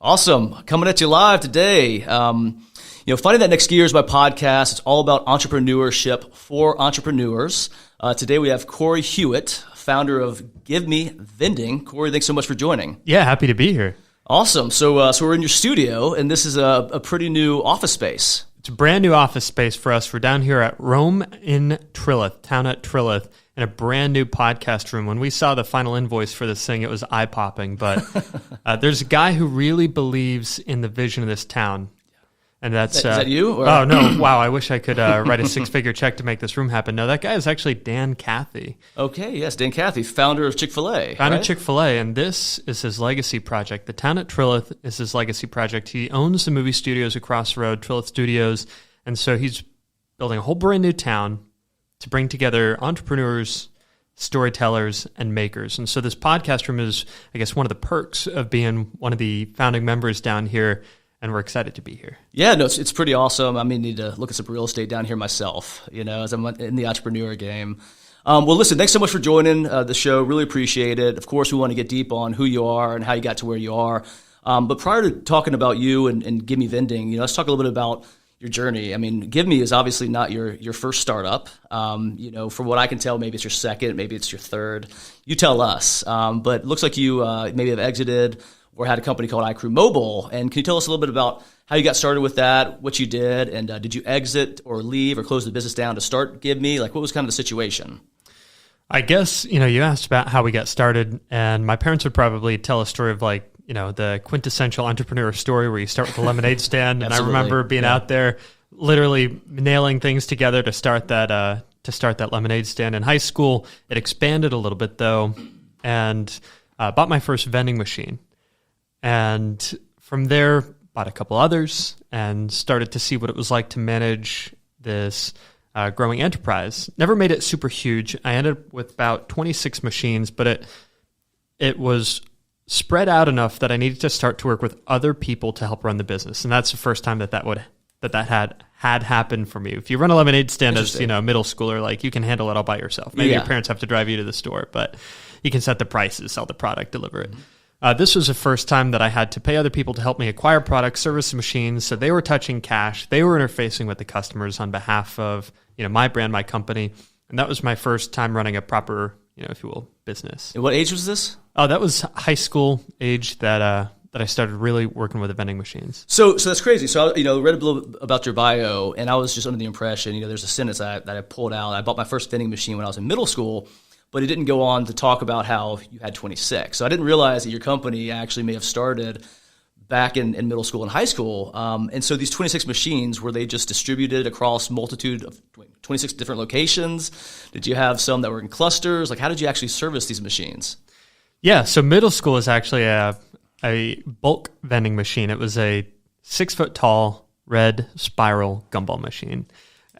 Awesome. Coming at you live today. Finding That Next Gear is my podcast. It's all about entrepreneurship for entrepreneurs. Today we have Cory Hewett, founder of Give Me Vending. Cory, thanks so much for joining. Yeah, happy to be here. Awesome. So we're in your studio, and this is a pretty new office space. It's a brand new office space for us. We're down here at Rome in Trillith, town at Trillith, in a brand new podcast room. When we saw the final invoice for this thing, it was eye-popping. But there's a guy who really believes in the vision of this town. And that's is that you? Or? Oh, no. Wow, I wish I could write a six-figure check to make this room happen. No, that guy is actually Dan Cathy. Okay, yes, Dan Cathy, founder of Chick-fil-A. Founder of Chick-fil-A, and this is his legacy project. The town at Trillith is his legacy project. He owns the movie studios across the road, Trillith Studios, and so he's building a whole brand new town to bring together entrepreneurs, storytellers, and makers. And so this podcast room is, I guess, one of the perks of being one of the founding members down here, and we're excited to be here. Yeah, no, it's pretty awesome. I need to look at some real estate down here myself, as I'm in the entrepreneur game. Well, listen, thanks so much for joining the show. Really appreciate it. Of course, we want to get deep on who you are and how you got to where you are. But prior to talking about you and Give Me Vending, let's talk a little bit about your journey. Give Me is obviously not your first startup. From what I can tell, maybe it's your second, maybe it's your third. You tell us. But it looks like you maybe have exited or had a company called iCrew Mobile. And can you tell us a little bit about how you got started with that, what you did, and did you exit or leave or close the business down to start Give Me? What was kind of the situation? I guess, you asked about how we got started, and my parents would probably tell a story of the quintessential entrepreneur story where you start with a lemonade stand. And I remember being out there literally nailing things together to start that lemonade stand. In high school, it expanded a little bit though, and bought my first vending machine. And from there, bought a couple others and started to see what it was like to manage this growing enterprise. Never made it super huge. I ended up with about 26 machines, but it was spread out enough that I needed to start to work with other people to help run the business. And that's the first time that had happened for me. If you run a lemonade stand as a middle schooler, you can handle it all by yourself. Maybe your parents have to drive you to the store, but you can set the prices, sell the product, deliver it. This was the first time that I had to pay other people to help me acquire products, service the machines. So they were touching cash. They were interfacing with the customers on behalf of my brand, my company. And that was my first time running a proper, if you will, business. And what age was this? Oh, that was high school age that I started really working with the vending machines. So that's crazy. So I read a little about your bio, and I was just under the impression, there's a sentence that I pulled out. I bought my first vending machine when I was in middle school, but it didn't go on to talk about how you had 26. So I didn't realize that your company actually may have started back in middle school and high school. And so these 26 machines, were they just distributed across multitude of 26 different locations? Did you have some that were in clusters? How did you actually service these machines? Yeah, so middle school is actually a bulk vending machine. It was a 6-foot-tall red spiral gumball machine.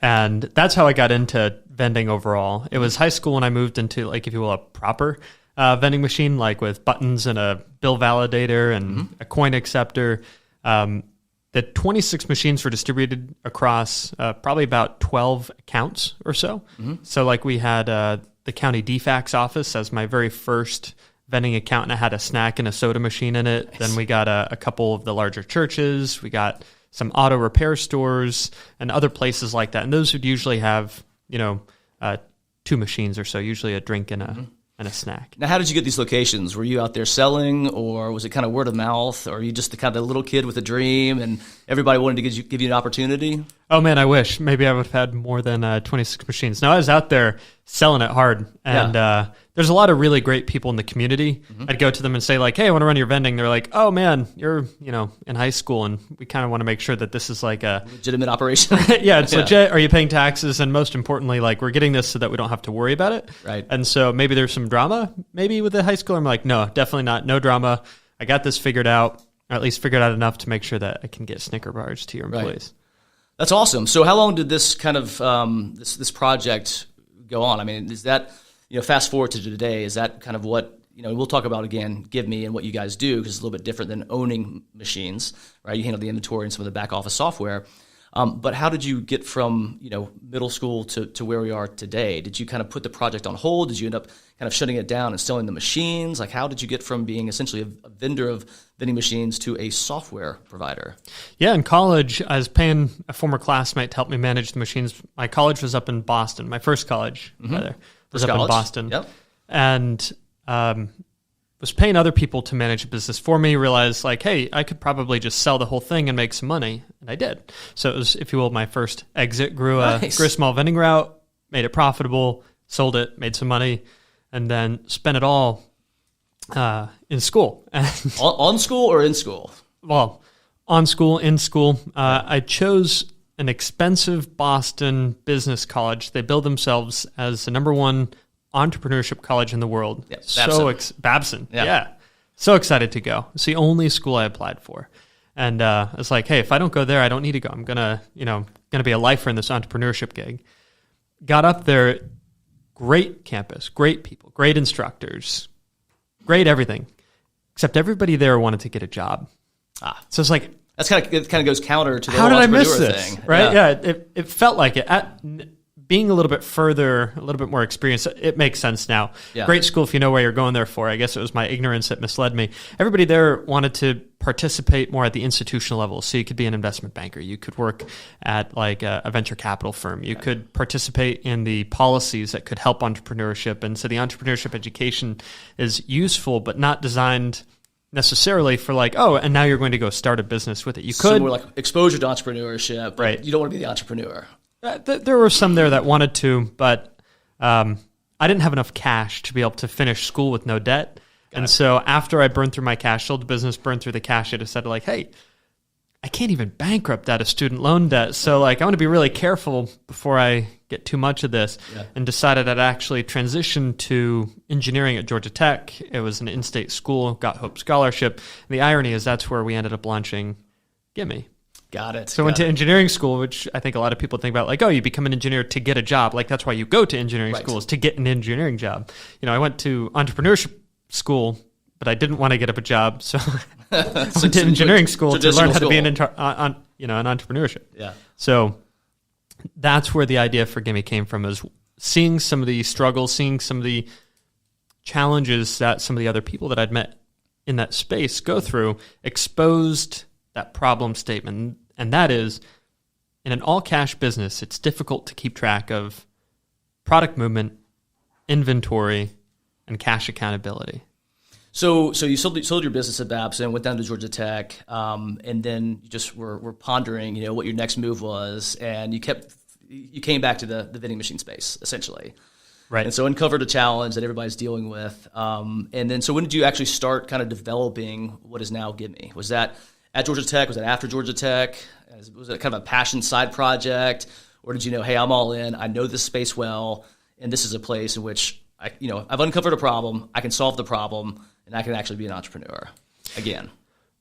And that's how I got into vending overall. It was high school when I moved into, if you will, a proper vending machine, with buttons and a bill validator and a coin acceptor. The 26 machines were distributed across probably about 12 accounts or so. So we had the county DFAX office as my very first vending account, and I had a snack and a soda machine in it. Nice. Then we got a couple of the larger churches. We got some auto repair stores and other places like that. And those would usually have, 2 machines or so, usually a drink and a snack. Now, how did you get these locations? Were you out there selling, or was it kind of word of mouth, or are you just the kind of little kid with a dream and everybody wanted to give you an opportunity? Oh man, I wish. Maybe I would have had more than 26 machines. No, I was out there selling it hard. And there's a lot of really great people in the community. I'd go to them and say hey, I want to run your vending. They're like, oh man, you're, in high school, and we kind of want to make sure that this is a legitimate operation. Yeah, it's legit. Are you paying taxes? And most importantly, we're getting this so that we don't have to worry about it. Right. And so maybe there's some drama maybe with the high school. I'm like, no, definitely not. No drama. I got this figured out, or at least figured out enough to make sure that I can get Snicker bars to your employees. Right. That's awesome. So how long did this kind of this project go on? Is that, fast forward to today, is that kind of what, we'll talk about again, Give Me and what you guys do, because it's a little bit different than owning machines, right? You handle the inventory and some of the back office software. But how did you get from, middle school to where we are today? Did you kind of put the project on hold? Did you end up kind of shutting it down and selling the machines? Like, how did you get from being essentially a vendor of vending machines to a software provider? Yeah, in college, I was paying a former classmate to help me manage the machines. My college was up in Boston. My first college, rather, was up in Boston. Yep. And was paying other people to manage a business for me, realized like, hey, I could probably just sell the whole thing and make some money. And I did. So it was, if you will, my first exit, grew a small vending route, made it profitable, sold it, made some money, and then spent it all in school. On school or in school? Well, on school, in school. I chose an expensive Boston business college. They billed themselves as the number one entrepreneurship college in the world. Yeah, Babson. Yeah. So excited to go. It's the only school I applied for. And it's like, hey, if I don't go there, I don't need to go. I'm gonna be a lifer in this entrepreneurship gig. Got up there, great campus, great people, great instructors, great everything. Except everybody there wanted to get a job. So it's like, it kind of goes counter to the how whole did I entrepreneur miss this? thing. Right? Yeah, it felt like it. Being a little bit further, a little bit more experienced, it makes sense now. Yeah. Great school if you know where you're going there for. I guess it was my ignorance that misled me. Everybody there wanted to participate more at the institutional level. So you could be an investment banker. You could work at like a venture capital firm. You could participate in the policies that could help entrepreneurship. And so the entrepreneurship education is useful, but not designed necessarily for like, oh, and now you're going to go start a business with it. You could. So more like exposure to entrepreneurship. But right. You don't want to be the entrepreneur. There were some there that wanted to, but I didn't have enough cash to be able to finish school with no debt. So after I burned through my cash, sold the business, burned through the cash, I decided like, hey, I can't even bankrupt out of student loan debt. So like, I want to be really careful before I get too much of this, and decided I'd actually transition to engineering at Georgia Tech. It was an in-state school, got Hope Scholarship. And the irony is that's where we ended up launching Gimme. Got it. So I went to engineering school, which I think a lot of people think about like, oh, you become an engineer to get a job. Like that's why you go to engineering school, is to get an engineering job. I went to entrepreneurship school, but I didn't want to get up a job. So I went to engineering school to learn how to be an entrepreneurship. Yeah. So that's where the idea for Gimme came from, is seeing some of the struggles, seeing some of the challenges that some of the other people that I'd met in that space go through, exposed that problem statement, and that is, in an all-cash business, it's difficult to keep track of product movement, inventory, and cash accountability. So you sold your business at Babson, went down to Georgia Tech, and then you just were pondering, what your next move was, and you came back to the vending machine space, essentially. Right. And so uncovered a challenge that everybody's dealing with. And then, so when did you actually start kind of developing what is now Gimme? Was that at Georgia Tech? Was that after Georgia Tech? Was it kind of a passion side project? Or did you know, hey, I'm all in, I know this space well, and this is a place in which I've uncovered a problem, I can solve the problem, and I can actually be an entrepreneur again?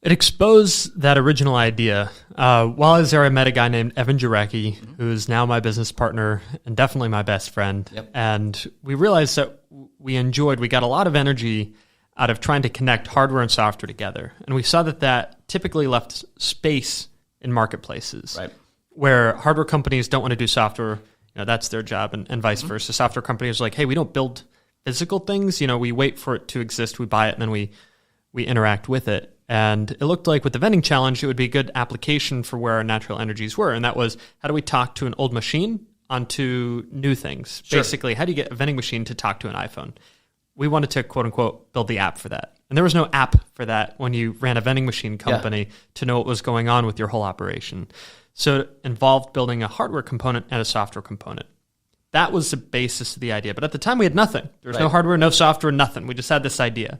It exposed that original idea. While I was there, I met a guy named Evan Jarecki, who's now my business partner and definitely my best friend. Yep. And we realized that we got a lot of energy out of trying to connect hardware and software together. And we saw that typically left space in marketplaces, right, where hardware companies don't want to do software. That's their job, and vice versa. Software companies are like, hey, we don't build physical things. We wait for it to exist, we buy it, and then we interact with it. And it looked like with the vending challenge, it would be a good application for where our natural energies were. And that was, how do we talk to an old machine onto new things? Sure. Basically, how do you get a vending machine to talk to an iPhone? We wanted to, quote unquote, build the app for that. And there was no app for that when you ran a vending machine company to know what was going on with your whole operation. So it involved building a hardware component and a software component. That was the basis of the idea. But at the time, we had nothing. There was no hardware, no software, nothing. We just had this idea.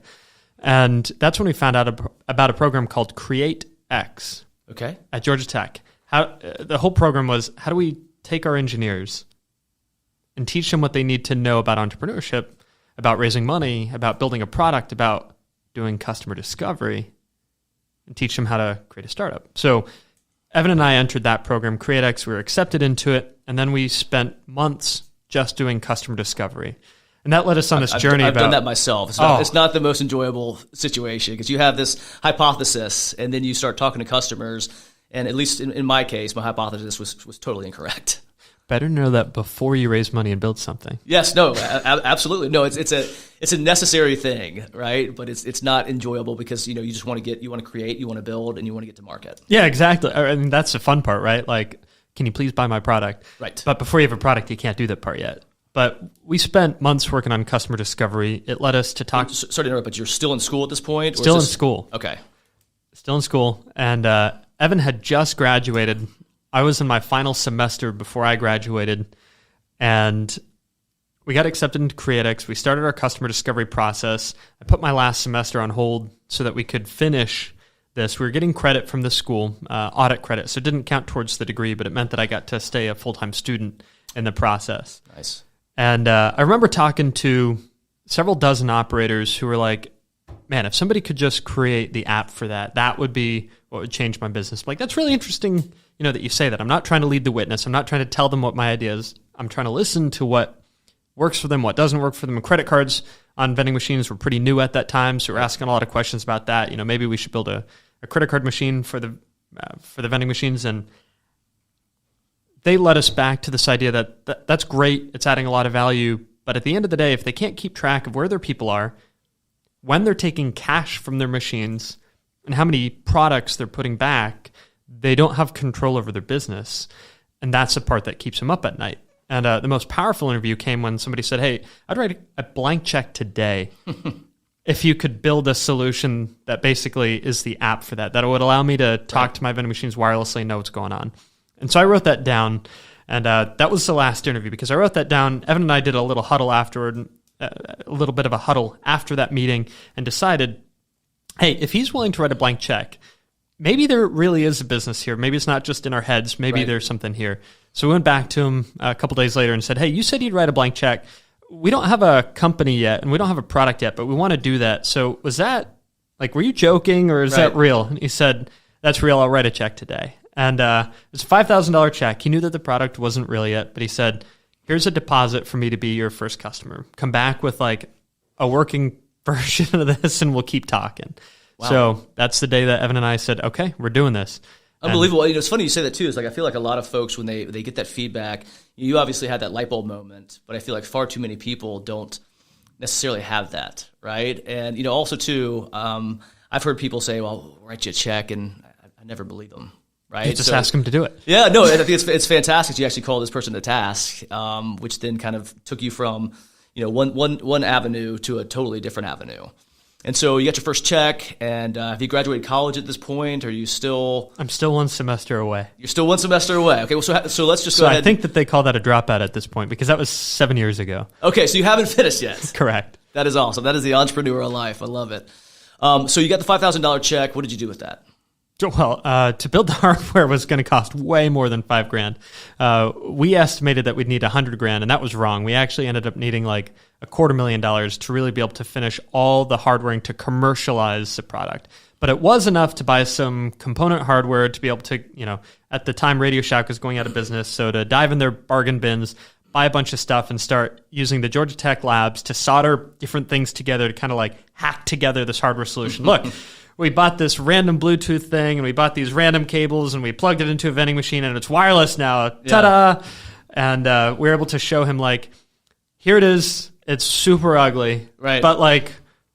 And that's when we found out about a program called Create X at Georgia Tech. The whole program was, how do we take our engineers and teach them what they need to know about entrepreneurship, about raising money, about building a product, about doing customer discovery, and teach them how to create a startup. So Evan and I entered that program, CreateX. We were accepted into it, and then we spent months just doing customer discovery. And that led us on this journey. I've done that myself. It's not the most enjoyable situation, because you have this hypothesis, and then you start talking to customers, And at least in my case, my hypothesis was totally incorrect. Better know that before you raise money and build something. Yes, no, absolutely. No, it's a necessary thing, right? But it's not enjoyable because, you just want to create, you want to build, and you want to get to market. Yeah, exactly. I mean, that's the fun part, right? Like, can you please buy my product? Right. But before you have a product, you can't do that part yet. But we spent months working on customer discovery. It led us to talk. Sorry to interrupt, but you're still in school at this point? Still in school. Okay. Still in school. And Evan had just graduated. I was in my final semester before I graduated, and we got accepted into CreateX. We started our customer discovery process. I put my last semester on hold so that we could finish this. We were getting credit from the school, audit credit, so it didn't count towards the degree, but it meant that I got to stay a full-time student in the process. Nice. And I remember talking to several dozen operators who were like, man, if somebody could just create the app for that, that would be what would change my business. Like, that's really interesting, that you say that. I'm not trying to lead the witness. I'm not trying to tell them what my idea is. I'm trying to listen to what works for them, what doesn't work for them. And credit cards on vending machines were pretty new at that time, so we're asking a lot of questions about that. Maybe we should build a credit card machine for the vending machines. And they led us back to this idea that that's great. It's adding a lot of value. But at the end of the day, if they can't keep track of where their people are, when they're taking cash from their machines, and how many products they're putting back, they don't have control over their business. And that's the part that keeps them up at night. And the most powerful interview came when somebody said, hey, I'd write a blank check today if you could build a solution that basically is the app for that would allow me to talk to my vending machines wirelessly and know what's going on. And so I wrote that down. And that was the last interview because I wrote that down. Evan and I did a little huddle afterward, a little bit of a huddle after that meeting, and decided, hey, if he's willing to write a blank check, maybe there really is a business here. Maybe it's not just in our heads. Maybe there's something here. So we went back to him a couple days later and said, hey, you said you'd write a blank check. We don't have a company yet, and we don't have a product yet, but we want to do that. So was that, were you joking, or is that real? And he said, that's real. I'll write a check today. And it's a $5,000 check. He knew that the product wasn't real yet, but he said, here's a deposit for me to be your first customer. Come back with a working version of this, and we'll keep talking. Wow. So that's the day that Evan and I said, okay, we're doing this. Unbelievable. It's funny you say that too. It's I feel like a lot of folks, when they get that feedback, you obviously had that light bulb moment, but I feel like far too many people don't necessarily have that, right? And, also too, I've heard people say, well, write you a check, and I never believe them. Right? You just ask them to do it. Yeah, no, I think it's fantastic. You actually call this person to task, which then kind of took you from, one avenue to a totally different avenue. And so you got your first check, and have you graduated college at this point? Or are you still? I'm still one semester away. You're still one semester away. Okay, well, so let's just go ahead. I think that they call that a dropout at this point because that was 7 years ago. Okay, so you haven't finished yet. Correct. That is awesome. That is the entrepreneurial life. I love it. So you got the $5,000 check. What did you do with that? Well, to build the hardware was going to cost way more than $5,000. We estimated that we'd need $100,000, and that was wrong. We actually ended up needing $250,000 to really be able to finish all the hardwaring to commercialize the product. But it was enough to buy some component hardware to be able to, at the time Radio Shack was going out of business, so to dive in their bargain bins, buy a bunch of stuff, and start using the Georgia Tech labs to solder different things together to kind of hack together this hardware solution. Look. We bought this random Bluetooth thing, and we bought these random cables, and we plugged it into a vending machine, and it's wireless now. Ta-da! And we were able to show him, here it is. It's super ugly. Right. But,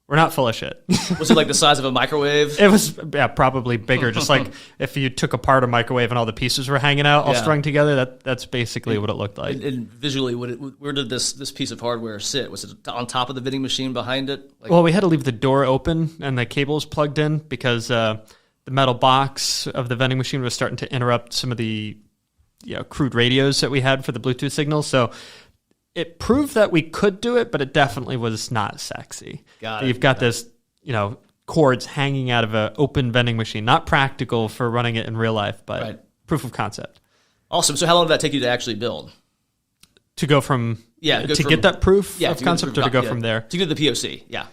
we're not full of shit. Was it the size of a microwave? It was, probably bigger. Just if you took apart a microwave and all the pieces were hanging out, all strung together, that's basically what it looked like. And visually, where did this piece of hardware sit? Was it on top of the vending machine behind it? Well, we had to leave the door open and the cables plugged in because the metal box of the vending machine was starting to interrupt some of the crude radios that we had for the Bluetooth signals. So it proved that we could do it, but it definitely was not sexy. You've got this, cords hanging out of an open vending machine. Not practical for running it in real life, but proof of concept. Awesome. So how long did that take you to actually build? To go from get that proof of concept, or to go from there? To get the POC, yeah.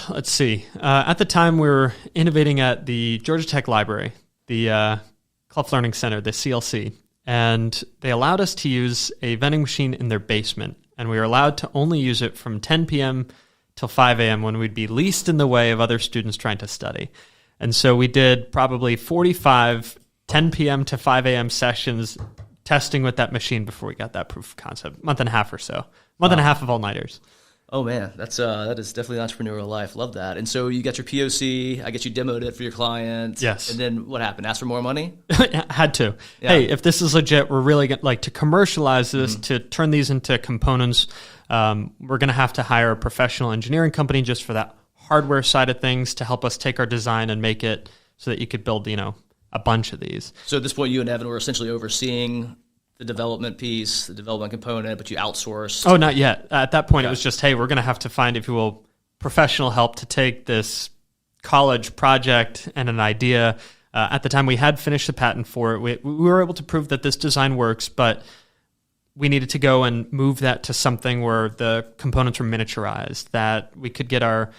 Let's see. At the time, we were innovating at the Georgia Tech Library, the Clough Learning Center, the CLC. And they allowed us to use a vending machine in their basement. And we were allowed to only use it from 10 p.m. till 5 a.m. when we'd be least in the way of other students trying to study. And so we did probably 45 10 p.m. to 5 a.m. sessions testing with that machine before we got that proof of concept. Month and a half or so. Month and a half of all-nighters. Oh man, that is definitely an entrepreneurial life. Love that. And so you got your POC. I guess you demoed it for your client. Yes. And then what happened? Ask for more money? Had to. Yeah. Hey, if this is legit, we're really to commercialize this, to turn these into components. We're going to have to hire a professional engineering company just for that hardware side of things to help us take our design and make it so that you could build, a bunch of these. So at this point, you and Evan were essentially overseeing the development piece, the development component, but you outsourced. Oh, not yet. At that point, It was just, hey, we're going to have to find, if you will, professional help to take this college project and an idea. At the time, we had finished the patent for it. We were able to prove that this design works, but we needed to go and move that to something where the components were miniaturized, that we could get our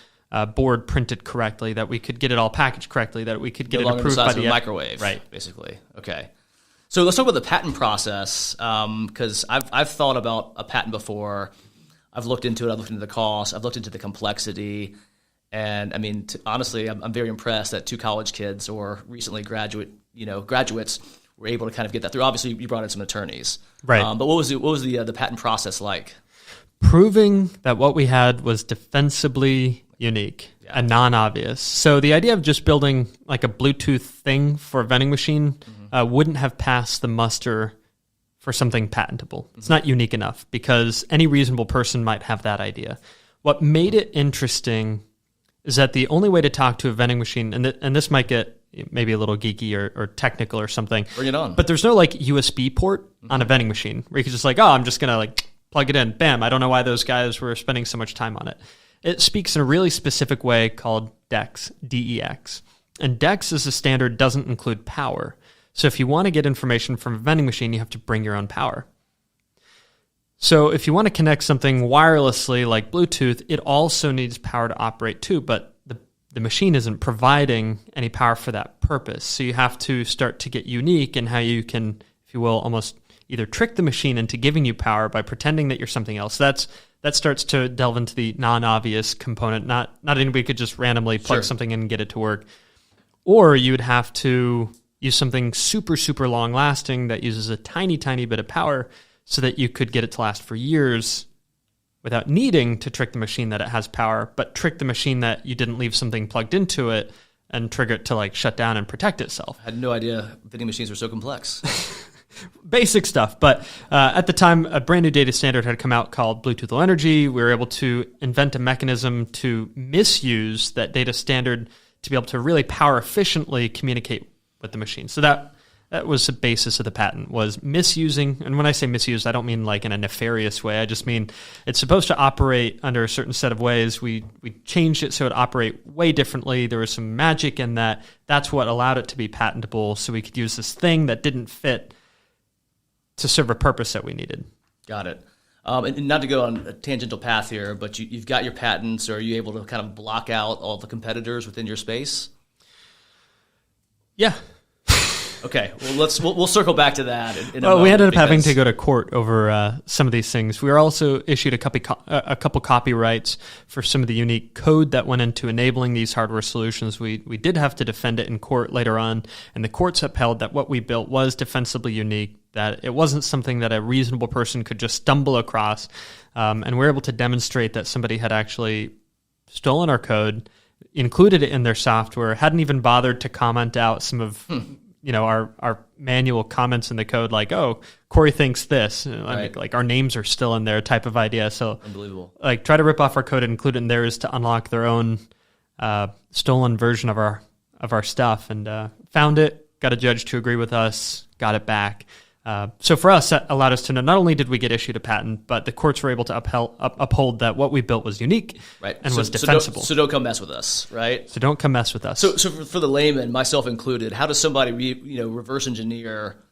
board printed correctly, that we could get it all packaged correctly, that we could get it approved by the microwave, right? Basically, okay. So let's talk about the patent process, because I've thought about a patent before. I've looked into it. I've looked into the cost. I've looked into the complexity, and I mean, honestly, I'm very impressed that two college kids or recently graduates were able to kind of get that through. Obviously, you brought in some attorneys, right? But what was the patent process like? Proving that what we had was defensibly unique and non-obvious. So the idea of just building like a Bluetooth thing for a vending machine wouldn't have passed the muster for something patentable. It's not unique enough because any reasonable person might have that idea. What made it interesting is that the only way to talk to a vending machine, and this might get maybe a little geeky or technical or something. Bring it on. But there's no like USB port on a vending machine where you could just I'm just going to plug it in. Bam. I don't know why those guys were spending so much time on it. It speaks in a really specific way called DEX, D-E-X. And DEX as a standard doesn't include power. So if you want to get information from a vending machine, you have to bring your own power. So if you want to connect something wirelessly like Bluetooth, it also needs power to operate too, but the machine isn't providing any power for that purpose. So you have to start to get unique in how you can, if you will, almost either trick the machine into giving you power by pretending that you're something else. That starts to delve into the non-obvious component. Not anybody could just randomly plug something in and get it to work. Or you would have to use something super, super long-lasting that uses a tiny, tiny bit of power so that you could get it to last for years without needing to trick the machine that it has power, but trick the machine that you didn't leave something plugged into it and trigger it to shut down and protect itself. I had no idea vending machines were so complex. Basic stuff. But at the time, a brand new data standard had come out called Bluetooth Low Energy. We were able to invent a mechanism to misuse that data standard to be able to really power efficiently communicate with the machine. So that was the basis of the patent, was misusing. And when I say misuse, I don't mean in a nefarious way. I just mean it's supposed to operate under a certain set of ways. We changed it so it operate way differently. There was some magic in that. That's what allowed it to be patentable. So we could use this thing that didn't fit to serve a purpose that we needed. Got it. And not to go on a tangential path here, but you've got your patents. Are you able to kind of block out all the competitors within your space? Yeah. Okay. Well, we'll circle back to that. We ended up having to go to court over some of these things. We were also issued a couple copyrights for some of the unique code that went into enabling these hardware solutions. We did have to defend it in court later on, and the courts upheld that what we built was defensibly unique, that it wasn't something that a reasonable person could just stumble across, and we're able to demonstrate that somebody had actually stolen our code, included it in their software, hadn't even bothered to comment out some of our manual comments in the code, Cory thinks this, right. Our names are still in there type of idea. So unbelievable. Try to rip off our code and include it in theirs to unlock their own stolen version of our stuff, and found it, got a judge to agree with us, got it back. So for us, that allowed us to know not only did we get issued a patent, but the courts were able to uphold that what we built was unique, right, and was defensible. So don't come mess with us, right? So don't come mess with us. So for the layman, myself included, how does somebody reverse engineer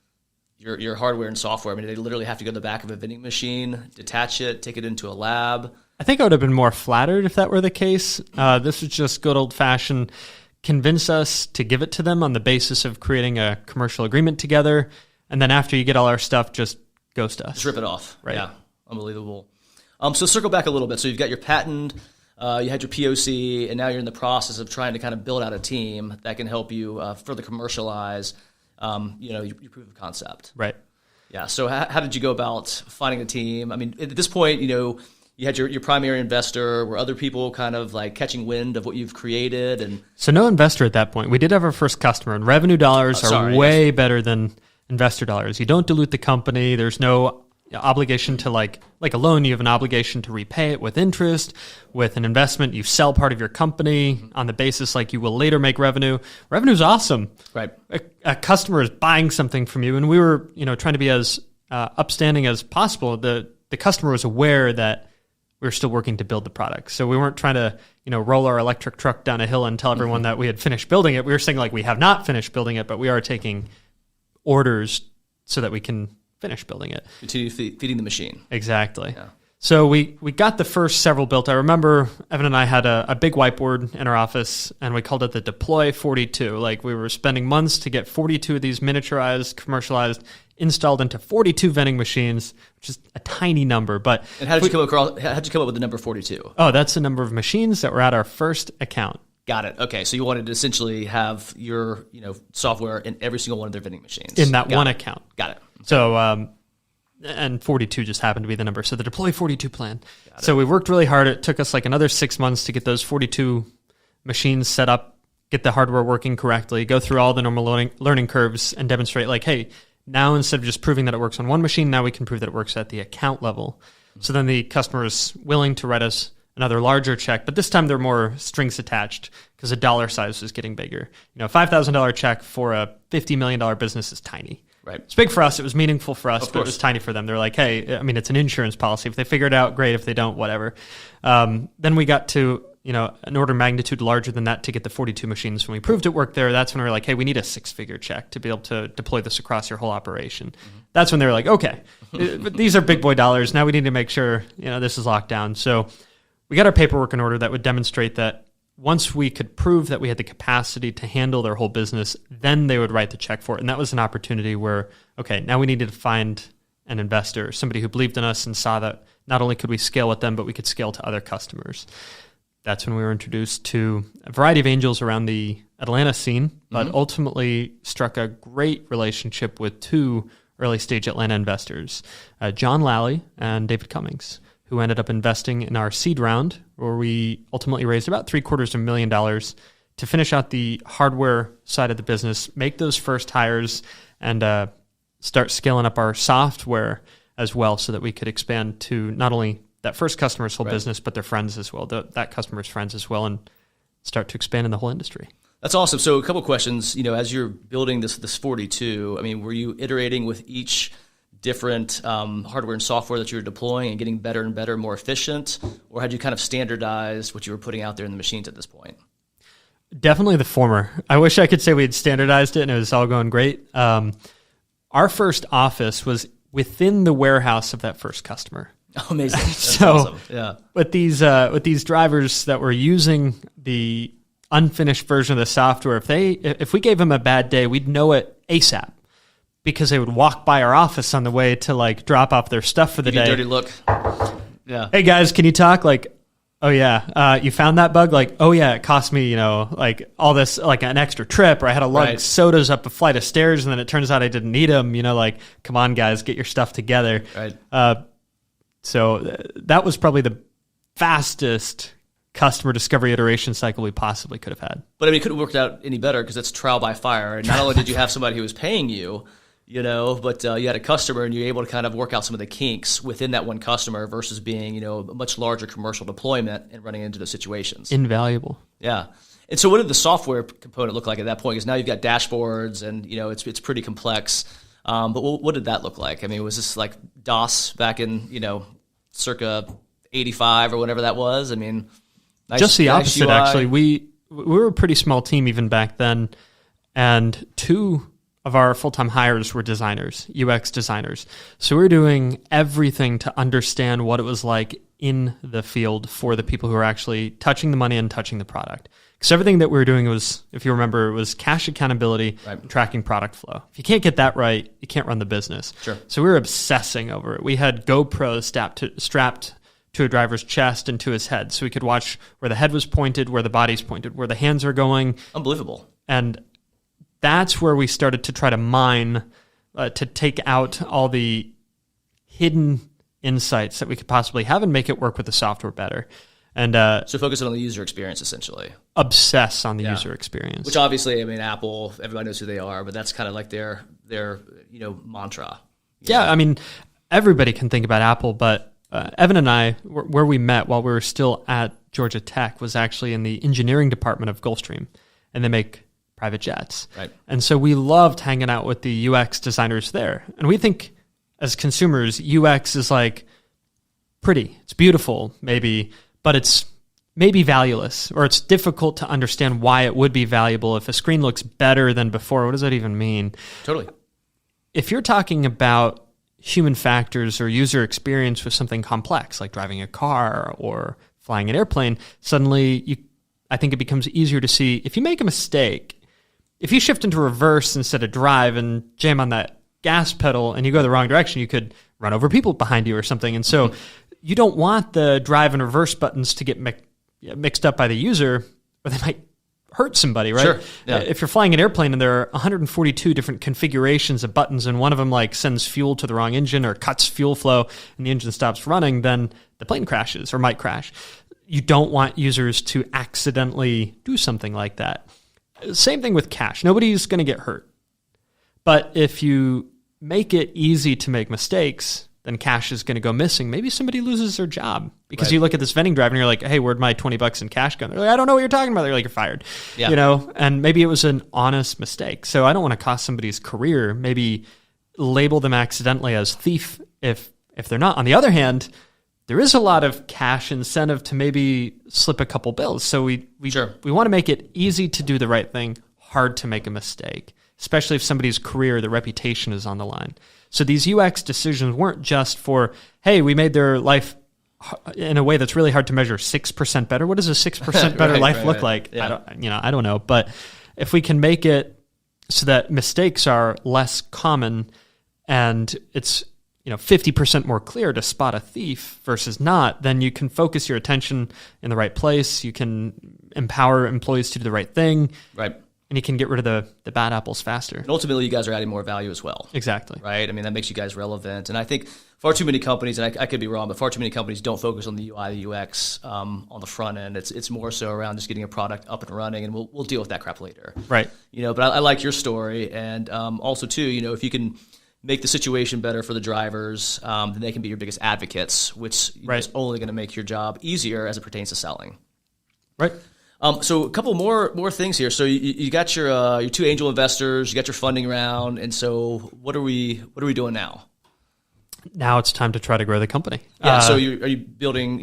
your hardware and software? I mean, they literally have to go to the back of a vending machine, detach it, take it into a lab. I think I would have been more flattered if that were the case. This was just good old-fashioned convince us to give it to them on the basis of creating a commercial agreement together. And then after you get all our stuff, just ghost us. Just rip it off. Right. Yeah. Unbelievable. So circle back a little bit. So you've got your patent, you had your POC, and now you're in the process of trying to kind of build out a team that can help you further commercialize. your proof of concept. Right. Yeah. So how did you go about finding a team? I mean, at this point, you had your primary investor. Were other people kind of like catching wind of what you've created? And so no investor at that point. We did have our first customer, and revenue dollars are way better than investor dollars. You don't dilute the company. There's no obligation to like a loan. You have an obligation to repay it with interest. With an investment, you sell part of your company on the basis like you will later make revenue. Revenue's awesome. Right. A customer is buying something from you, and we were trying to be as upstanding as possible. The customer was aware that we were still working to build the product, so we weren't trying to roll our electric truck down a hill and tell everyone that we had finished building it. We were saying like we have not finished building it, but we are taking orders so that we can finish building it. Continue feeding the machine. Exactly. Yeah. So we got the first several built. I remember Evan and I had a big whiteboard in our office, and we called it the Deploy 42. Like we were spending months to get 42 of these miniaturized, commercialized, installed into 42 vending machines, which is a tiny number. But how did you come up with the number 42? Oh, that's the number of machines that were at our first account. Got it. Okay, so you wanted to essentially have your software in every single one of their vending machines in that one account. Got it. Okay. So and 42 just happened to be the number. So the Deploy 42 plan. So we worked really hard. It took us like another 6 months to get those 42 machines set up, get the hardware working correctly, go through all the normal learning curves, and demonstrate like, hey, now instead of just proving that it works on one machine, now we can prove that it works at the account level. So then the customer is willing to write us another larger check, but this time there are more strings attached because the dollar size is getting bigger. A $5,000 check for a $50 million business is tiny. Right. It's big for us. It was meaningful for us, Of but course. it was tiny for them. They're like, hey, I mean, it's an insurance policy. If they figure it out, great. If they don't, whatever. Then we got to, an order of magnitude larger than that to get the 42 machines. When we proved it worked there, that's when we were like, hey, we need a 6-figure check to be able to deploy this across your whole operation. Mm-hmm. That's when they were like, okay, but these are big boy dollars. Now we need to make sure, this is locked down. So we got our paperwork in order that would demonstrate that once we could prove that we had the capacity to handle their whole business, then they would write the check for it. And that was an opportunity where, okay, now we needed to find an investor, somebody who believed in us and saw that not only could we scale with them, but we could scale to other customers. That's when we were introduced to a variety of angels around the Atlanta scene, but ultimately struck a great relationship with two early-stage Atlanta investors, John Lally and David Cummings, who ended up investing in our seed round, where we ultimately raised about $750,000 to finish out the hardware side of the business, make those first hires, and start scaling up our software as well so that we could expand to not only that first customer's whole business, but their friends as well, that customer's friends as well, and start to expand in the whole industry. That's awesome. So a couple questions, as you're building this 42, I mean, were you iterating with each different hardware and software that you were deploying and getting better and better, more efficient, or had you kind of standardized what you were putting out there in the machines at this point? Definitely the former. I wish I could say we had standardized it and it was all going great. Our first office was within the warehouse of that first customer. Oh, amazing. That's so awesome. Yeah. With these drivers that were using the unfinished version of the software, if we gave them a bad day, we'd know it ASAP, because they would walk by our office on the way to like drop off their stuff for the day. Dirty look. Yeah. Hey guys, can you talk? Like, oh yeah, you found that bug? Like, oh yeah, it cost me, like all this, like an extra trip, or I had to lug sodas up a flight of stairs, and then it turns out I didn't need them. Like, come on guys, get your stuff together. Right. So that was probably the fastest customer discovery iteration cycle we possibly could have had. But I mean, it couldn't have worked out any better because it's trial by fire. And not only did you have somebody who was paying you, but you had a customer, and you were able to kind of work out some of the kinks within that one customer versus being, a much larger commercial deployment and running into those situations. Invaluable. Yeah. And so what did the software component look like at that point? Because now you've got dashboards and, it's pretty complex. But what did that look like? I mean, was this like DOS back in, circa 85 or whatever that was? I mean, just the opposite, actually. We were a pretty small team even back then, and two of our full-time hires were designers, UX designers. So we were doing everything to understand what it was like in the field for the people who are actually touching the money and touching the product. Because everything that we were doing was, if you remember, it was cash accountability, and tracking product flow. If you can't get that right, you can't run the business. Sure. So we were obsessing over it. We had GoPros strapped to a driver's chest and to his head, so we could watch where the head was pointed, where the body's pointed, where the hands are going. Unbelievable. And that's where we started to try to mine, to take out all the hidden insights that we could possibly have and make it work with the software better. And so focus on the user experience, essentially. Obsess on the user experience. Which obviously, I mean, Apple, everybody knows who they are, but that's kind of like their mantra. Yeah, I mean, everybody can think about Apple, but Evan and I, where we met while we were still at Georgia Tech, was actually in the engineering department of Gulfstream, and they make private jets. Right. And so we loved hanging out with the UX designers there. And we think as consumers, UX is like pretty, it's beautiful, maybe, but it's maybe valueless, or it's difficult to understand why it would be valuable if a screen looks better than before. What does that even mean? Totally. If you're talking about human factors or user experience with something complex, like driving a car or flying an airplane, suddenly I think it becomes easier to see if you make a mistake, if you shift into reverse instead of drive and jam on that gas pedal and you go the wrong direction, you could run over people behind you or something. And so you don't want the drive and reverse buttons to get mixed up by the user, or they might hurt somebody, right? Sure. Yeah. If you're flying an airplane and there are 142 different configurations of buttons and one of them like sends fuel to the wrong engine or cuts fuel flow and the engine stops running, then the plane crashes or might crash. You don't want users to accidentally do something like that. Same thing with cache. Nobody's going to get hurt. But if you make it easy to make mistakes, then cash is going to go missing. Maybe somebody loses their job because you look at this vending drive and you're like, hey, where'd my $20 in cash go? They're like, I don't know what you're talking about. They're like, you're fired. Yeah. And maybe it was an honest mistake. So I don't want to cost somebody's career. Maybe label them accidentally as thief if they're not. On the other hand, there is a lot of cash incentive to maybe slip a couple bills. So we want to make it easy to do the right thing, hard to make a mistake, especially if somebody's career, their reputation is on the line. So these UX decisions weren't just for, hey, we made their life in a way that's really hard to measure, 6% better. What does a 6% better life look like? Yeah. I don't know. But if we can make it so that mistakes are less common and it's 50% more clear to spot a thief versus not, then you can focus your attention in the right place. You can empower employees to do the right thing. Right. And you can get rid of the bad apples faster. And ultimately, you guys are adding more value as well. Exactly. Right? I mean, that makes you guys relevant. And I think far too many companies, and I could be wrong, but far too many companies don't focus on the UI, the UX on the front end. It's more so around just getting a product up and running, and we'll deal with that crap later. Right. But I like your story. And also, too, if you can make the situation better for the drivers, then they can be your biggest advocates, which is only going to make your job easier as it pertains to selling. Right. So a couple more things here. So you got your two angel investors, you got your funding round, and so what are we doing now? Now it's time to try to grow the company. Yeah. So are you building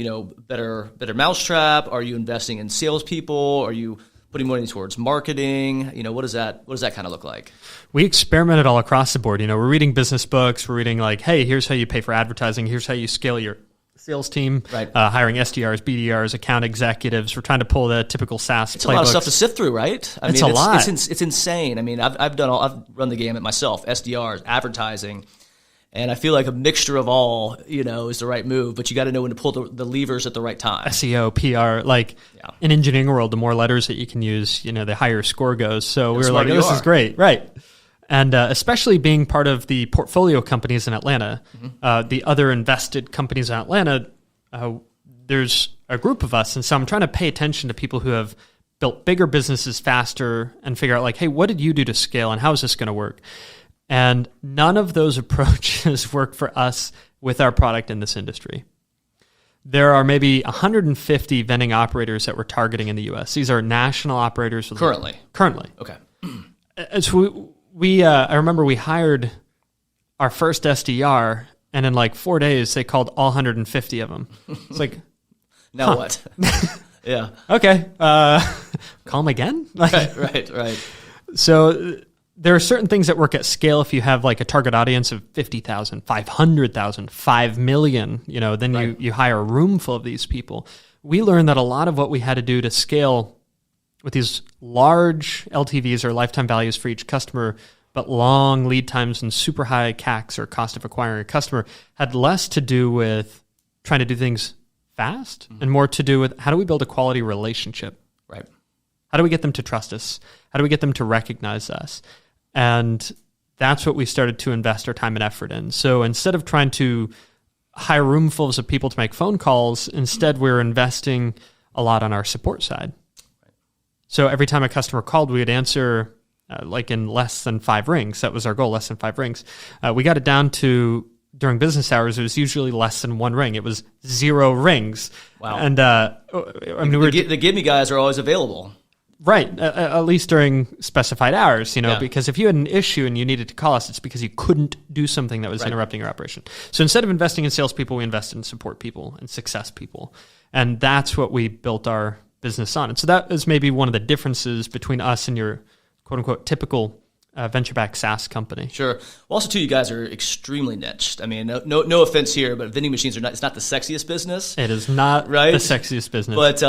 better mousetrap? Are you investing in salespeople? Are you putting money towards marketing? What does that kind of look like? We experimented all across the board. We're reading business books. We're reading like, hey, here's how you pay for advertising. Here's how you scale your sales team, right. Hiring SDRs, BDRs, account executives. We're trying to pull the typical SaaS It's playbooks. a lot of stuff to sift through, right? It's a lot. It's insane. I mean, I've run the gamut myself, SDRs, advertising, and I feel like a mixture of all, is the right move, but you got to know when to pull the levers at the right time. SEO, PR, in engineering world, the more letters that you can use, the higher your score goes. So we were like, this is great. Right. And especially being part of the portfolio companies in Atlanta, the other invested companies in Atlanta, there's a group of us. And so I'm trying to pay attention to people who have built bigger businesses faster and figure out like, hey, what did you do to scale and how is this going to work? And none of those approaches work for us with our product in this industry. There are maybe 150 vending operators that we're targeting in the U.S. These are national operators. Currently. Okay. So I remember we hired our first SDR, and in like 4 days, they called all 150 of them. It's like, now what? Yeah. Okay. Call them again? Right. So there are certain things that work at scale. If you have like a target audience of 50,000, 500,000, 5 million, then you hire a room full of these people. We learned that a lot of what we had to do to scale with these large LTVs or lifetime values for each customer, but long lead times and super high CACs or cost of acquiring a customer, had less to do with trying to do things fast and more to do with how do we build a quality relationship. Right. How do we get them to trust us? How do we get them to recognize us? And that's what we started to invest our time and effort in. So instead of trying to hire roomfuls of people to make phone calls, instead we're investing a lot on our support side. So every time a customer called, we would answer like in less than 5 rings. That was our goal, less than 5 rings. We got it down to, during business hours, it was usually less than 1 ring. It was 0 rings. Wow. And the give me guys are always available. Right, at least during specified hours, Yeah. because if you had an issue and you needed to call us, it's because you couldn't do something that was interrupting your operation. So instead of investing in salespeople, we invested in support people and success people. And that's what we built our business on. And so that is maybe one of the differences between us and your quote-unquote typical venture-backed SaaS company. Sure. Well, also, too, you guys are extremely niched. I mean, no offense here, but vending machines it's not the sexiest business. It is not right? the sexiest business. But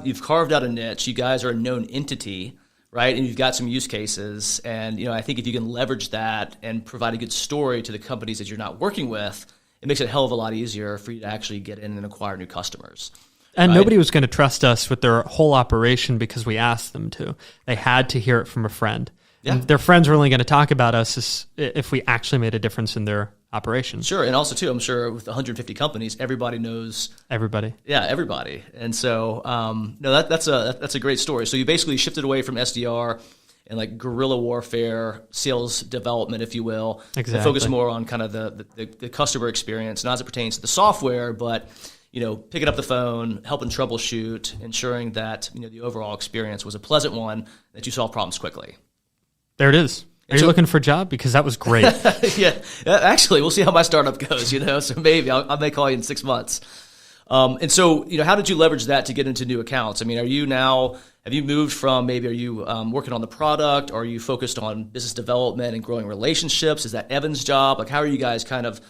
you've carved out a niche. You guys are a known entity, right? And you've got some use cases. And, I think if you can leverage that and provide a good story to the companies that you're not working with, it makes it a hell of a lot easier for you to actually get in and acquire new customers. And right? Nobody was going to trust us with their whole operation because we asked them to. They had to hear it from a friend. Yeah. And their friends were only going to talk about us if we actually made a difference in their operation. Sure. And also, too, I'm sure with 150 companies, everybody knows everybody. Yeah, everybody. And so, that's a great story. So you basically shifted away from SDR and like guerrilla warfare, sales development, if you will, exactly. And focus more on kind of the customer experience, not as it pertains to the software, but picking up the phone, helping troubleshoot, ensuring that the overall experience was a pleasant one, that you solve problems quickly. There it is. Are you looking for a job? Because that was great. Yeah, actually, we'll see how my startup goes. So maybe I may call you in 6 months. And so, how did you leverage that to get into new accounts? I mean, have you moved from maybe, are you working on the product? Or are you focused on business development and growing relationships? Is that Evan's job? Like, how are you guys kind of,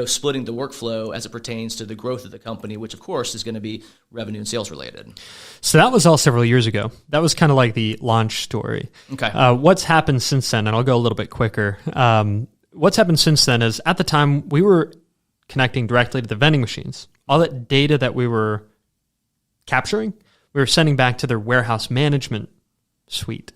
splitting the workflow as it pertains to the growth of the company, which of course is going to be revenue and sales related? So that was all several years ago. That was kind of like the launch story. Okay. What's happened since then, and I'll go a little bit quicker. What's happened since then is at the time we were connecting directly to the vending machines. All that data that we were capturing, we were sending back to their warehouse management suite.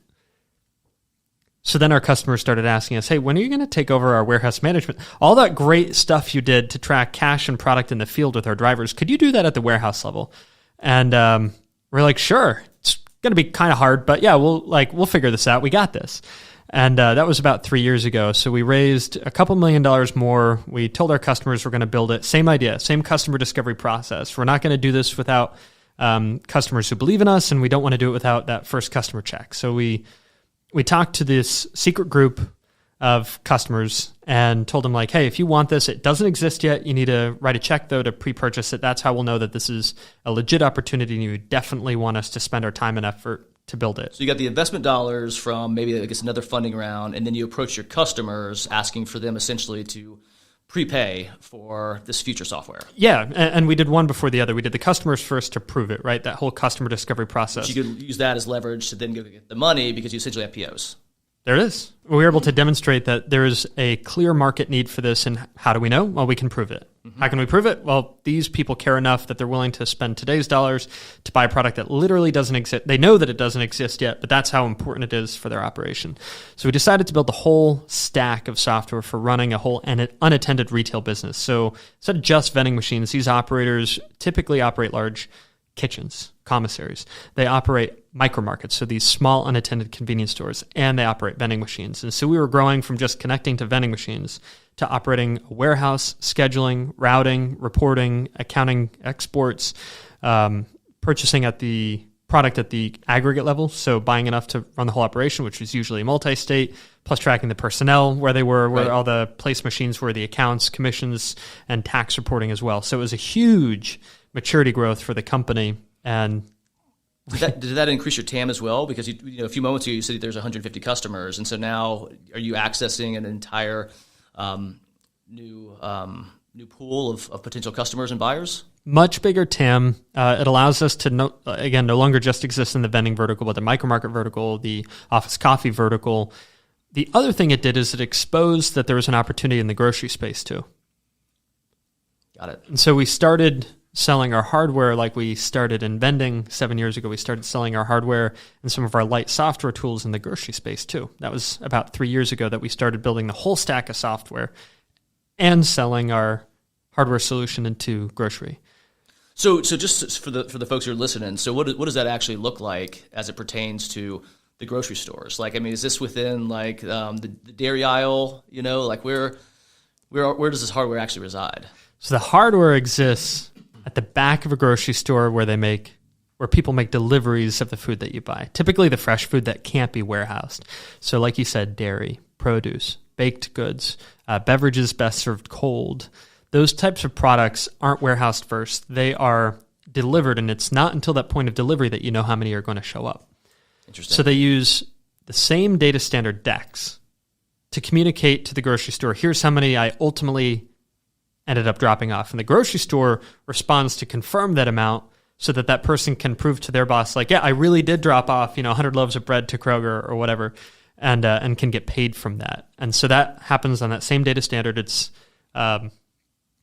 So then our customers started asking us, hey, when are you going to take over our warehouse management? All that great stuff you did to track cash and product in the field with our drivers, could you do that at the warehouse level? And we're like, sure. It's going to be kind of hard, but yeah, we'll figure this out. We got this. And that was about 3 years ago. So we raised a couple $1 million more. We told our customers we're going to build it. Same idea, same customer discovery process. We're not going to do this without customers who believe in us, and we don't want to do it without that first customer check. So we talked to this secret group of customers and told them like, hey, if you want this, it doesn't exist yet. You need to write a check though to pre-purchase it. That's how we'll know that this is a legit opportunity and you definitely want us to spend our time and effort to build it. So you got the investment dollars from maybe I guess another funding round, and then you approach your customers asking for them essentially to prepay for this future software. Yeah, and we did one before the other. We did the customers first to prove it, right? That whole customer discovery process. But you could use that as leverage to then go get the money because you essentially have POs. There it is. We were able to demonstrate that there is a clear market need for this, and how do we know? Well, we can prove it. Mm-hmm. How can we prove it? Well, these people care enough that they're willing to spend today's dollars to buy a product that literally doesn't exist. They know that it doesn't exist yet, but that's how important it is for their operation. So we decided to build the whole stack of software for running a whole unattended retail business. So instead of just vending machines, these operators typically operate large kitchens, commissaries. They operate micro markets, so these small unattended convenience stores, and they operate vending machines. And so we were growing from just connecting to vending machines to operating a warehouse, scheduling, routing, reporting, accounting, exports, purchasing at the product at the aggregate level, so buying enough to run the whole operation, which was usually multi-state, plus tracking the personnel, where they were, where all the place machines were, the accounts, commissions, and tax reporting as well. So it was a huge maturity growth for the company. And did that increase your TAM as well? Because a few moments ago you said there's 150 customers, and so now are you accessing an entire new pool of potential customers and buyers? Much bigger TAM. It allows us to no longer just exist in the vending vertical, but the micro market vertical, the office coffee vertical. The other thing it did is it exposed that there was an opportunity in the grocery space too. Got it. And so we started selling our hardware like we started in vending 7 years ago. We started selling our hardware and some of our light software tools in the grocery space too. That was about 3 years ago that we started building the whole stack of software and selling our hardware solution into grocery. So just for the folks who are listening, so what does that actually look like as it pertains to the grocery stores? Like, I mean, is this within like the dairy aisle? You know, like where does this hardware actually reside? So the hardware exists at the back of a grocery store where people make deliveries of the food that you buy. Typically the fresh food that can't be warehoused. So like you said, dairy, produce, baked goods, beverages best served cold. Those types of products aren't warehoused first. They are delivered, and it's not until that point of delivery that you know how many are going to show up. Interesting. So they use the same data standard decks to communicate to the grocery store, here's how many I ultimately ended up dropping off. And the grocery store responds to confirm that amount so that that person can prove to their boss, like, yeah, I really did drop off, 100 loaves of bread to Kroger or whatever, and can get paid from that. And so that happens on that same data standard. It's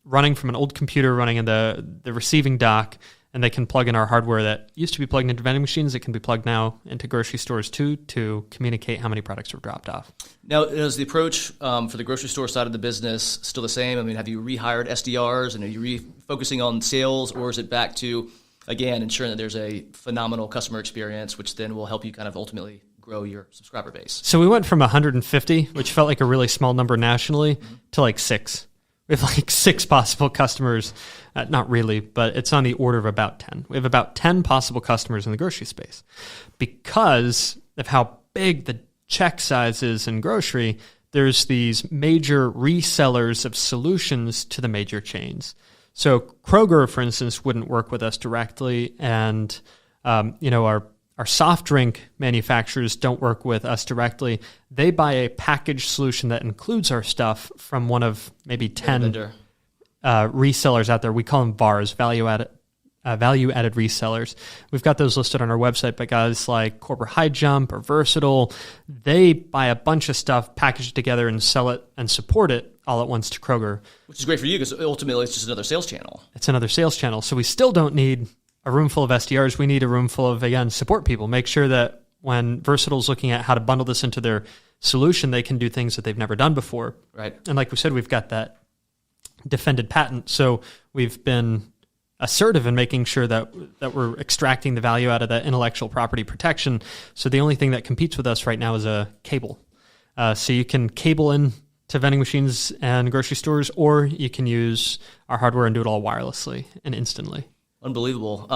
running from an old computer, running in the receiving dock, and they can plug in our hardware that used to be plugged into vending machines. It can be plugged now into grocery stores too to communicate how many products were dropped off. Now, is the approach for the grocery store side of the business still the same? I mean, have you rehired SDRs, and are you refocusing on sales, or is it back to, again, ensuring that there's a phenomenal customer experience, which then will help you kind of ultimately grow your subscriber base? So we went from 150, which felt like a really small number nationally, to like 6. We have like 6 possible customers. Not really, but it's on the order of about 10. We have about 10 possible customers in the grocery space. Because of how big the check size is in grocery, there's these major resellers of solutions to the major chains. So Kroger, for instance, wouldn't work with us directly, and our soft drink manufacturers don't work with us directly. They buy a packaged solution that includes our stuff from one of maybe 10 resellers out there. We call them VARs, value-added resellers. We've got those listed on our website, but guys like Corporate High Jump or Versatile, they buy a bunch of stuff, package it together, and sell it and support it all at once to Kroger. Which is great for you because ultimately it's just another sales channel. It's another sales channel. So we still don't need a room full of SDRs. We need a room full of, again, support people. Make sure that when Versatile's looking at how to bundle this into their solution, they can do things that they've never done before. Right. And like we said, we've got that defended patent. So we've been assertive in making sure that we're extracting the value out of that intellectual property protection. So the only thing that competes with us right now is a cable. So you can cable in to vending machines and grocery stores, or you can use our hardware and do it all wirelessly and instantly. Unbelievable.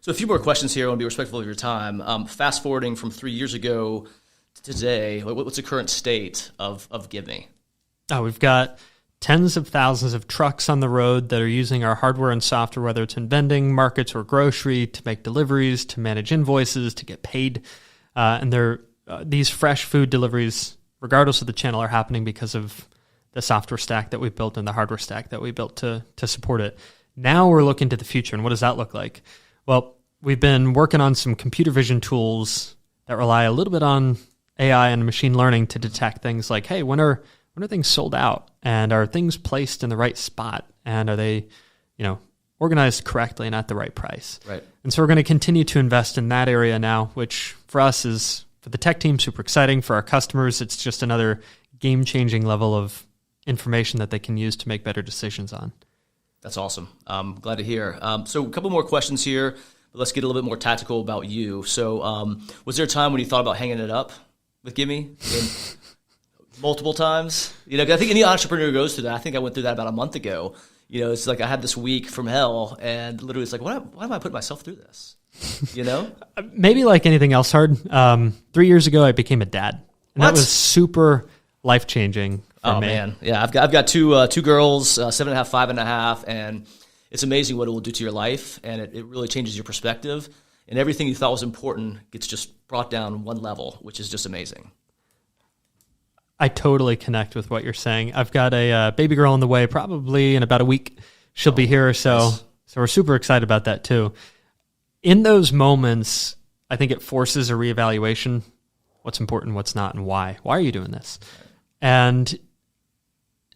So a few more questions here. I want to be respectful of your time. Fast forwarding from 3 years ago to today, what's the current state of GiveMe? Oh, we've got tens of thousands of trucks on the road that are using our hardware and software, whether it's in vending, markets, or grocery, to make deliveries, to manage invoices, to get paid. And these fresh food deliveries, regardless of the channel, are happening because of the software stack that we built and the hardware stack that we built to support it. Now we're looking to the future, and what does that look like? Well, we've been working on some computer vision tools that rely a little bit on AI and machine learning to detect things like, hey, when are things sold out, and are things placed in the right spot, and are they, organized correctly and at the right price? Right. And so we're going to continue to invest in that area now, which for us is, for the tech team, super exciting. For our customers, it's just another game-changing level of information that they can use to make better decisions on. That's awesome. Glad to hear. So a couple more questions here, but let's get a little bit more tactical about you. So was there a time when you thought about hanging it up with GiveMe? Multiple times? I think any entrepreneur goes through that. I think I went through that about a month ago. It's like I had this week from hell, and literally it's like, why am I putting myself through this? Maybe like anything else hard. 3 years ago, I became a dad. And that was super life-changing for me. Man. Yeah, I've got two girls, 7.5, 5.5, and it's amazing what it will do to your life, and it really changes your perspective, and everything you thought was important gets just brought down one level, which is just amazing. I totally connect with what you're saying. I've got a baby girl on the way, probably in about a week. She'll be here, so we're super excited about that too. In those moments, I think it forces a reevaluation. What's important, what's not, and why. Why are you doing this? And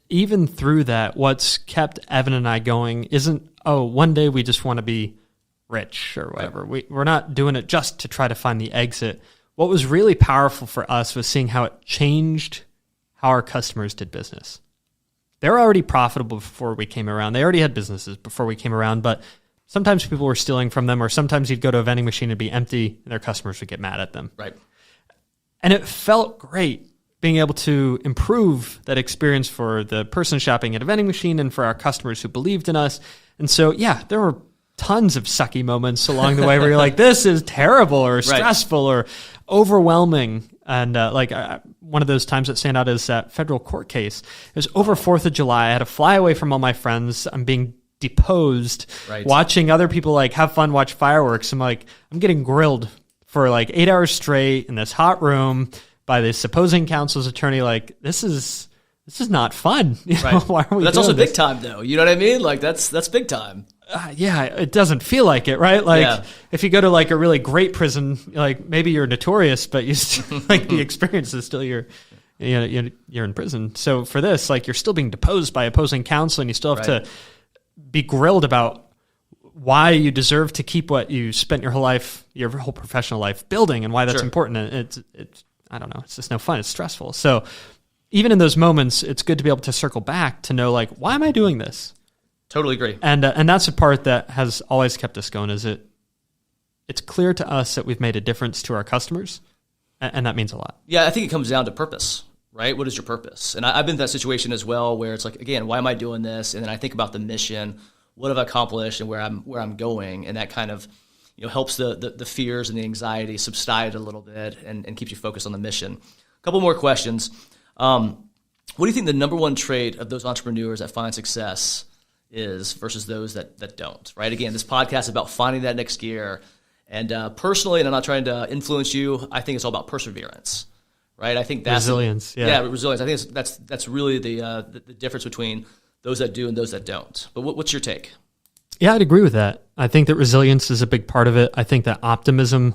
even through that, what's kept Evan and I going isn't oh, one day we just want to be rich or whatever. We're not doing it just to try to find the exit. What was really powerful for us was seeing how it changed how our customers did business. They were already profitable before we came around. They already had businesses before we came around, but sometimes people were stealing from them, or sometimes you'd go to a vending machine and be empty and their customers would get mad at them. Right. And it felt great being able to improve that experience for the person shopping at a vending machine and for our customers who believed in us. And so, yeah, there were tons of sucky moments along the way where you're like, this is terrible or stressful or overwhelming. And one of those times that stand out is that federal court case. It was over 4th of July. I had to fly away from all my friends. I'm being deposed, watching other people like have fun, watch fireworks. I'm getting grilled for like 8 hours straight in this hot room by this opposing counsel's attorney. Like, this is not fun. You know, why are we that's doing also this? big time, though. You know what I mean? Like, that's big time. Yeah, it doesn't feel like it, right? Like, if you go to like a really great prison, like maybe you're notorious, but you still, like the experience is still you're in prison. So for this, like, you're still being deposed by opposing counsel, and you still have to be grilled about why you deserve to keep what you spent your whole professional life building, and why that's important. And it's I don't know, it's just no fun. It's stressful. So even in those moments, it's good to be able to circle back to know, like, why am I doing this? Totally agree. And that's the part that has always kept us going. It's clear to us that we've made a difference to our customers, and that means a lot. Yeah, I think it comes down to purpose, right? What is your purpose? And I've been in that situation as well, where it's like, again, why am I doing this? And then I think about the mission. What have I accomplished, and where I'm going? And that kind of helps the fears and the anxiety subside a little bit, and keeps you focused on the mission. A couple more questions. What do you think the number one trait of those entrepreneurs that find success is versus those that don't, right? Again, this podcast is about finding that next gear. And personally, and I'm not trying to influence you, I think it's all about perseverance, right? I think that's resilience. Resilience. I think that's really the difference between those that do and those that don't. But what's your take? Yeah, I'd agree with that. I think that resilience is a big part of it. I think that optimism,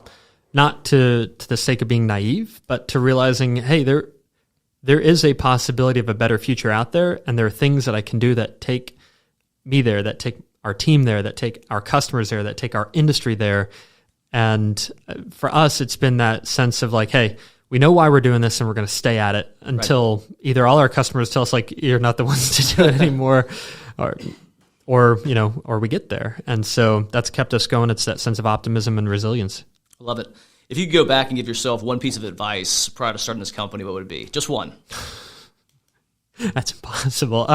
not to the sake of being naive, but to realizing, hey, there is a possibility of a better future out there, and there are things that I can do that take me there, that take our team there, that take our customers there, that take our industry there. And for us, it's been that sense of like, hey, we know why we're doing this, and we're going to stay at it until either all our customers tell us like, you're not the ones to do it anymore, or we get there. And so that's kept us going. It's that sense of optimism and resilience. I love it. If you could go back and give yourself one piece of advice prior to starting this company, what would it be? Just one. That's impossible.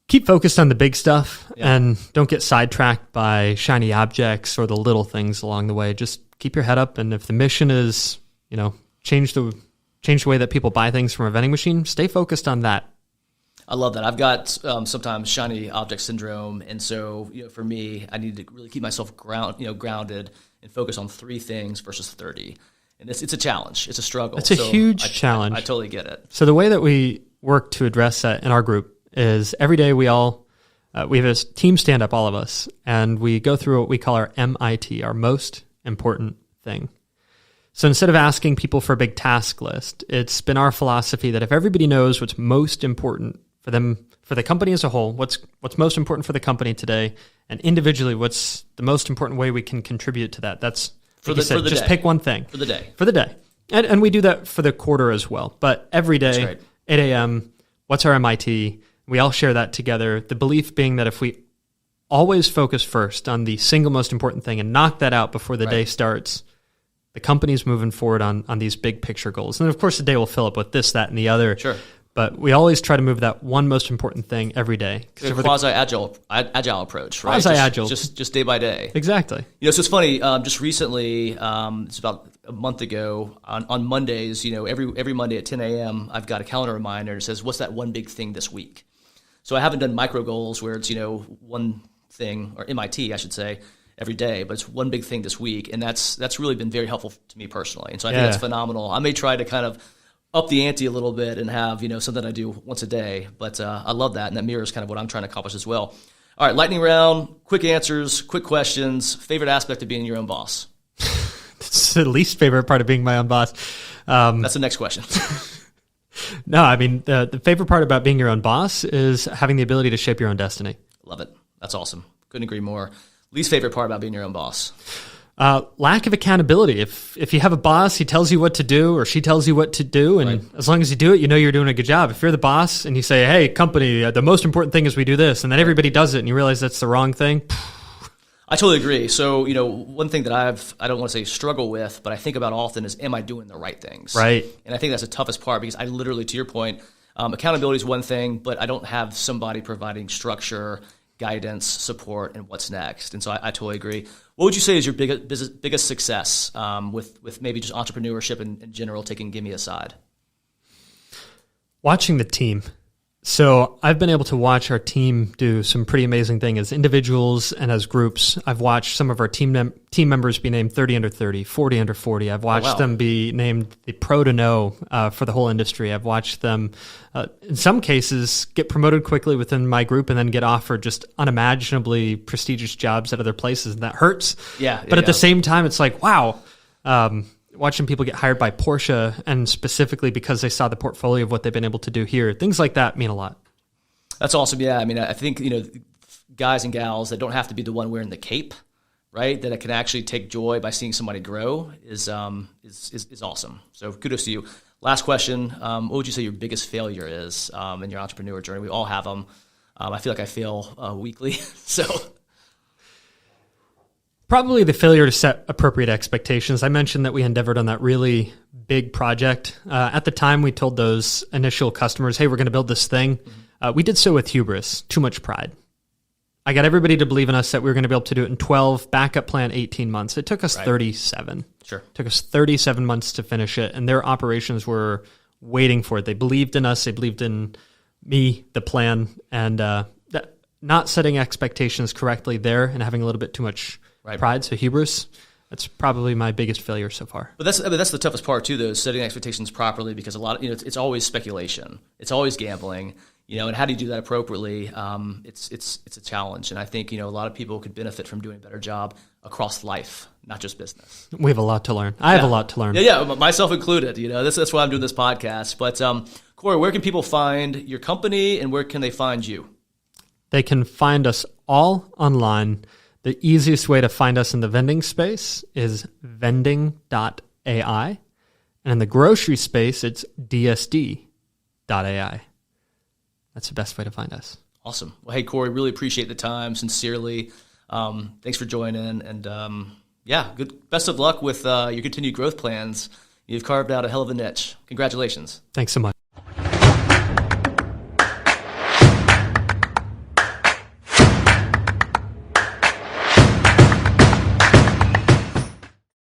Keep focused on the big stuff, and don't get sidetracked by shiny objects or the little things along the way. Just keep your head up, and if the mission is, change the way that people buy things from a vending machine, stay focused on that. I love that. I've got sometimes shiny object syndrome, and so for me, I need to really keep myself grounded and focus on 3 things versus 30. And it's a challenge. It's a struggle. It's a huge challenge. I totally get it. So the way that we work to address that in our group is every day we have a team stand up, all of us, and we go through what we call our MIT, our most important thing. So instead of asking people for a big task list, it's been our philosophy that if everybody knows what's most important for them, for the company as a whole, what's most important for the company today, and individually, what's the most important way we can contribute to that. That's for the just day. Pick one thing for the day. For the day, and we do that for the quarter as well. But every day, 8 a.m. What's our MIT? We all share that together. The belief being that if we always focus first on the single most important thing and knock that out before the day starts, the company's moving forward on these big picture goals. And of course, the day will fill up with this, that, and the other. Sure. But we always try to move that one most important thing every day. A quasi-agile approach, right? Quasi-agile. Just day by day. Exactly. So it's funny, just recently, it's about a month ago, on Mondays, every Monday at 10 a.m., I've got a calendar reminder that says, what's that one big thing this week? So I haven't done micro goals where it's, one thing, or MIT, I should say, every day, but it's one big thing this week. And that's really been very helpful to me personally. And so I think that's phenomenal. I may try to kind of up the ante a little bit and have, something I do once a day, but I love that. And that mirrors kind of what I'm trying to accomplish as well. All right, lightning round, quick answers, quick questions. Favorite aspect of being your own boss? It's the least favorite part of being my own boss. That's the next question. No, I mean, the favorite part about being your own boss is having the ability to shape your own destiny. Love it. That's awesome. Couldn't agree more. Least favorite part about being your own boss? Lack of accountability. If you have a boss, he tells you what to do or she tells you what to do, and as long as you do it, you know you're doing a good job. If you're the boss and you say, hey, company, the most important thing is we do this, and then everybody does it and you realize that's the wrong thing. I totally agree. So, one thing that I don't want to say struggle with, but I think about often is, am I doing the right things? Right. And I think that's the toughest part because I literally, to your point, accountability is one thing, but I don't have somebody providing structure, guidance, support, and what's next. And so I totally agree. What would you say is your biggest success with maybe just entrepreneurship in general, taking Gimme aside? Watching the team. So I've been able to watch our team do some pretty amazing things as individuals and as groups. I've watched some of our team members be named 30 under 30, 40 under 40. I've watched them be named the pro to know for the whole industry. I've watched them, in some cases, get promoted quickly within my group and then get offered just unimaginably prestigious jobs at other places. And that hurts. But at the same time, it's like, wow. Watching people get hired by Porsche, and specifically because they saw the portfolio of what they've been able to do here. Things like that mean a lot. That's awesome. Yeah. I mean, I think, guys and gals that don't have to be the one wearing the cape, right? That can actually take joy by seeing somebody grow is awesome. So kudos to you. Last question. What would you say your biggest failure is in your entrepreneur journey? We all have them. I feel like I fail weekly. So probably the failure to set appropriate expectations. I mentioned that we endeavored on that really big project. At the time, we told those initial customers, hey, we're going to build this thing. We did so with hubris, too much pride. I got everybody to believe in us that we were going to be able to do it in 12, backup plan 18 months. It took us 37. Sure. It took us 37 months to finish it, and their operations were waiting for it. They believed in us. They believed in me, the plan, and not setting expectations correctly there and having a little bit too much pride, so hubris. That's probably my biggest failure so far. But that's the toughest part too, though, is setting expectations properly, because a lot of, it's always speculation, it's always gambling, and how do you do that appropriately? It's a challenge, and I think a lot of people could benefit from doing a better job across life, not just business. We have a lot to learn. I have a lot to learn. Yeah, myself included. That's why I'm doing this podcast. But Cory, where can people find your company, and where can they find you? They can find us all online. The easiest way to find us in the vending space is vending.ai. And in the grocery space, it's dsd.ai. That's the best way to find us. Awesome. Well, hey, Cory, really appreciate the time, sincerely. Thanks for joining. And best of luck with your continued growth plans. You've carved out a hell of a niche. Congratulations. Thanks so much.